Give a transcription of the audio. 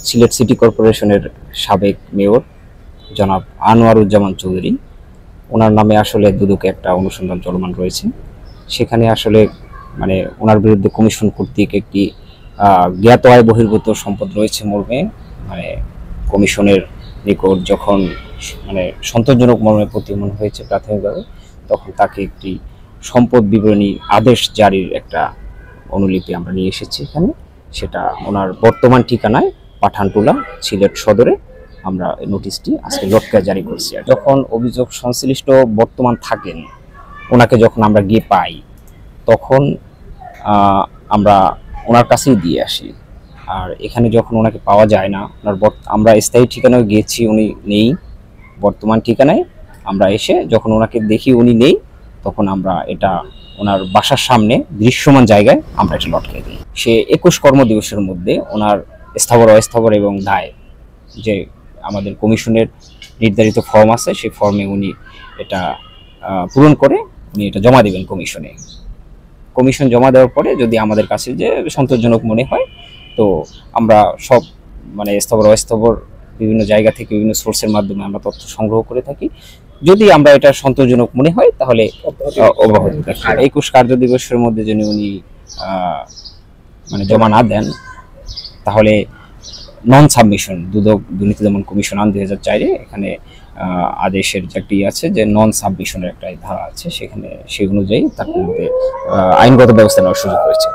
Sylhet city কর্পোরেশনের সাবেক mayor জনাব আনোয়ারুজ্জামান চৌধুরী, ওনার নামে আসলে দুদকে একটা অনুসন্ধান চলমান রয়েছে। সেখানে আসলে মানে ওনার বিরুদ্ধে কমিশন কর্তৃক একটি জ্ঞাত আয় বহির্ভূত সম্পদ রয়েছে মর্মে মানে কমিশনের নিকট যখন মানে সন্তোষজনক মর্মে প্রতিমন হয়েছে প্রাথমিকভাবে, তখন তাকে একটি সম্পদ বিবরণী আদেশ জারির একটা অনুলিপি আমরা নিয়ে এসেছি এখানে। সেটা ওনার বর্তমান ঠিকানায় পাঠানটুলা সিলেট সদরে আমরা নোটিশটি আজকে লটকা জারি করছি। যখন অভিযোগ সংশ্লিষ্ট বর্তমান থাকেন ওনাকে যখন আমরা গিয়ে পাই তখন আমরা ওনার কাছেই দিয়ে আসি। আর এখানে যখন ওনাকে পাওয়া যায় না, ওনার আমরা স্থায়ী ঠিকানায় গিয়েছি, উনি নেই বর্তমান ঠিকানায়। আমরা এসে যখন ওনাকে দেখি উনি নেই, তখন আমরা এটা ওনার বাসার সামনে দৃশ্যমান জায়গায় আমরা এটা লটকে দিই। সে 21 কর্মদিবসের মধ্যে ওনার স্থাবর অস্থাবর এবং দায় যে আমাদের কমিশনের নির্ধারিত ফর্ম আছে সেই ফর্মে উনি এটা পূরণ করে উনি এটা জমা দেবেন কমিশনে। কমিশন জমা দেওয়ার পরে যদি আমাদের কাছে যে সন্তোষজনক মনে হয়, তো আমরা সব মানে স্থাবর অস্থাবর বিভিন্ন জায়গা থেকে বিভিন্ন সোর্সের মাধ্যমে আমরা তথ্য সংগ্রহ করে থাকি। যদি আমরা এটা সন্তোষজনক মনে হয় তাহলে অব্যাহতি থাকি। 21 কার্য দিবসের মধ্যে যদি উনি মানে জমা না দেন তাহলে নন সাবমিশন দুদক দুর্নীতি দমন কমিশন আইন 2004 এখানে আদেশের যে একটি আছে যে নন সাবমিশনের একটা ধারা আছে, সেখানে সেই অনুযায়ী তার মধ্যে আইনগত ব্যবস্থা নেওয়ার সুযোগ রয়েছে।